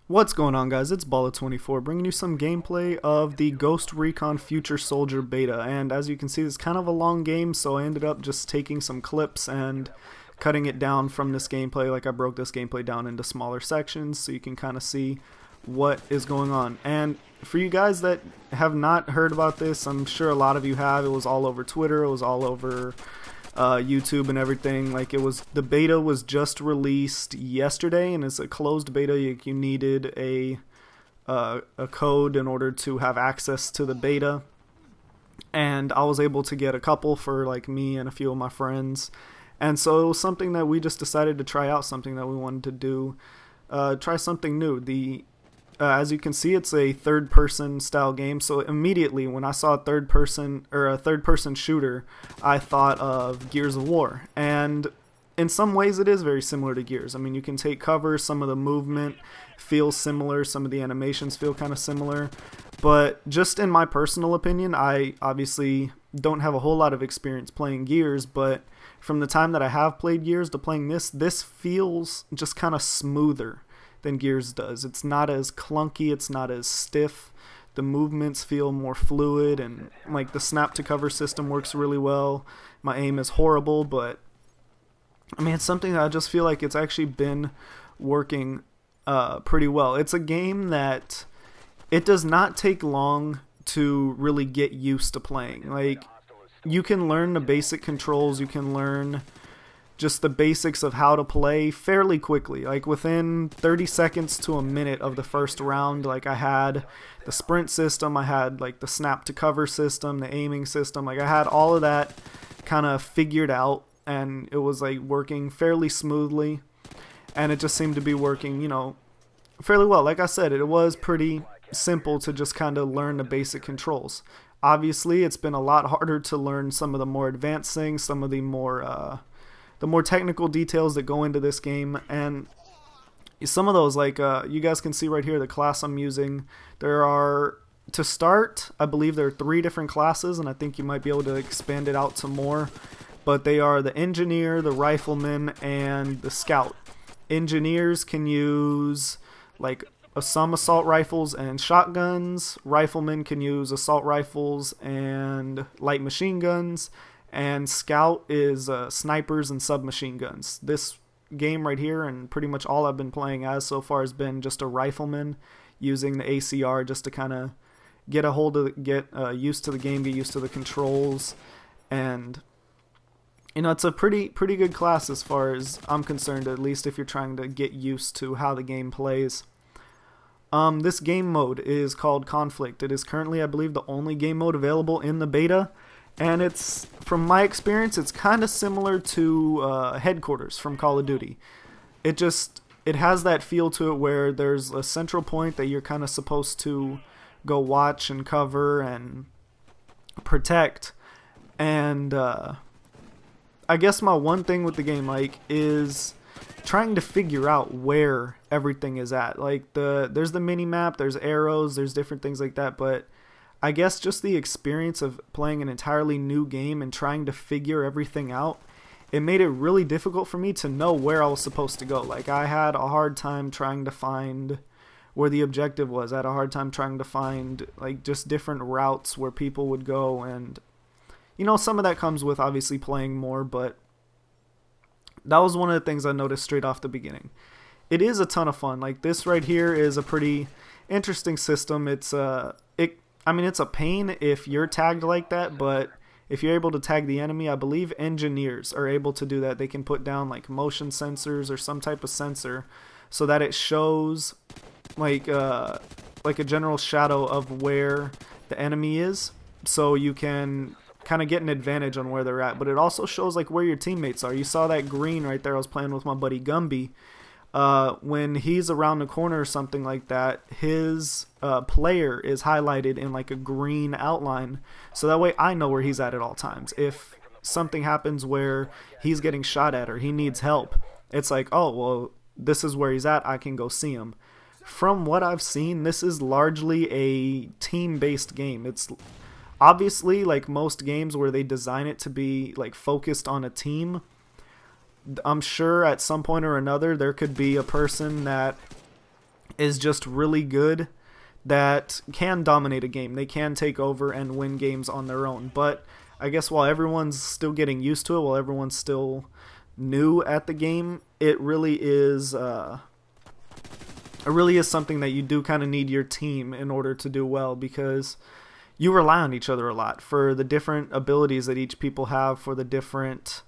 What's going on, guys? It's Balla24 bringing you some gameplay of the Ghost Recon Future Soldier Beta, and as you can see, it's kind of a long game, so I ended up just taking some clips and cutting it down from this gameplay. Like, I broke this gameplay down into smaller sections so you can kind of see what is going on. And for you guys that have not heard about this, I'm sure a lot of you have. It was all over Twitter, it was all over YouTube and everything. Like, the beta was just released yesterday, and it's a closed beta. You needed a code in order to have access to the beta, and I was able to get a couple for like me and a few of my friends, and so it was something that we just decided to try out, something that we wanted to do, try something new. As you can see, it's a third-person style game, so immediately when I saw a third-person shooter, I thought of Gears of War, and in some ways it is very similar to Gears. I mean, you can take cover, some of the movement feels similar, some of the animations feel kind of similar, but just in my personal opinion, I obviously don't have a whole lot of experience playing Gears, but from the time that I have played Gears to playing this feels just kind of smoother than Gears does. It's not as clunky, it's not as stiff, the movements feel more fluid, and like the snap to cover system works really well. My aim is horrible, but I mean, it's something that I just feel like it's actually been working pretty well. It's a game that it does not take long to really get used to playing. Like, you can learn the basic controls, you can learn just the basics of how to play fairly quickly. Like, within 30 seconds to a minute of the first round, like, I had the sprint system, I had like the snap to cover system, the aiming system, like I had all of that kind of figured out, and it was like working fairly smoothly, and it just seemed to be working, you know, fairly well. Like I said, it was pretty simple to just kind of learn the basic controls. Obviously, it's been a lot harder to learn some of the more advanced things, some of the more technical details that go into this game, and some of those, like, you guys can see right here the class I'm using. There are, to start, I believe there are 3 different classes, and I think you might be able to expand it out to more, but they are the engineer, the rifleman, and the scout. Engineers can use like some assault rifles and shotguns. Riflemen can use assault rifles and light machine guns, and scout is snipers and submachine guns. This game right here, and pretty much all I've been playing as so far, has been just a rifleman using the ACR just to kind of get used to the game, get used to the controls, and you know, it's a pretty good class as far as I'm concerned, at least if you're trying to get used to how the game plays. This game mode is called Conflict. It is currently, I believe, the only game mode available in the beta. And it's, from my experience, it's kind of similar to Headquarters from Call of Duty. It has that feel to it where there's a central point that you're kind of supposed to go watch and cover and protect. And I guess my one thing with the game, like, is trying to figure out where everything is at. Like, there's the mini map, there's arrows, there's different things like that, but I guess just the experience of playing an entirely new game and trying to figure everything out, it made it really difficult for me to know where I was supposed to go. Like, I had a hard time trying to find where the objective was. I had a hard time trying to find like just different routes where people would go, and you know, some of that comes with obviously playing more, but that was one of the things I noticed straight off the beginning. It is a ton of fun. Like, this right here is a pretty interesting system. I mean, it's a pain if you're tagged like that, but if you're able to tag the enemy, I believe engineers are able to do that. They can put down like motion sensors or some type of sensor so that it shows like a general shadow of where the enemy is, so you can kind of get an advantage on where they're at. But it also shows like where your teammates are. You saw that green right there. I was playing with my buddy Gumby. When he's around the corner or something like that, his player is highlighted in like a green outline, so that way I know where he's at all times. If something happens where he's getting shot at or he needs help, it's like, oh, well, this is where he's at, I can go see him. From what I've seen, this is largely a team-based game. It's obviously, like most games where they design it to be like focused on a team, I'm sure at some point or another there could be a person that is just really good, that can dominate a game. They can take over and win games on their own. But I guess while everyone's still getting used to it, while everyone's still new at the game, it really is something that you do kind of need your team in order to do well, because you rely on each other a lot for the different abilities that each people have, for the different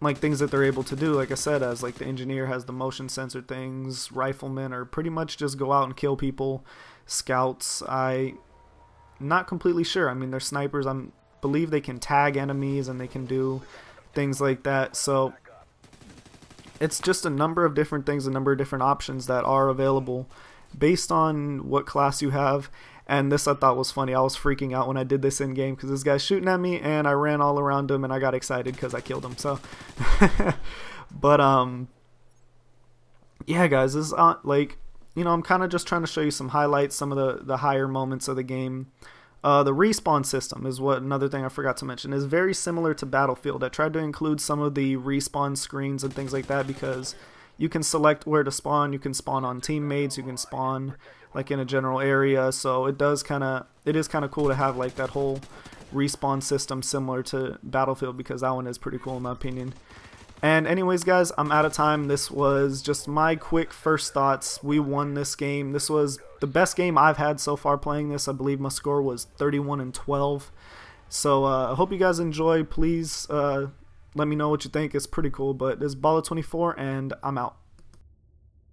like things that they're able to do. Like I said, as like the engineer has the motion sensor things, riflemen are pretty much just go out and kill people. Scouts, I'm not completely sure. I mean, they're snipers. I believe they can tag enemies and they can do things like that. So it's just a number of different things, a number of different options that are available based on what class you have. And this I thought was funny. I was freaking out when I did this in game because this guy's shooting at me and I ran all around him and I got excited because I killed him. So but yeah, guys, this is like, you know, I'm kind of just trying to show you some highlights, some of the higher moments of the game. The respawn system is what another thing I forgot to mention, is very similar to Battlefield. I tried to include some of the respawn screens and things like that because you can select where to spawn. You can spawn on teammates. You can spawn like in a general area. So it is kind of cool to have like that whole respawn system similar to Battlefield, because that one is pretty cool in my opinion. And anyways, guys, I'm out of time. This was just my quick first thoughts. We won this game. This was the best game I've had so far playing this. I believe my score was 31-12. So I hope you guys enjoy. Please let me know what you think. It's pretty cool. But this is Bala24, and I'm out.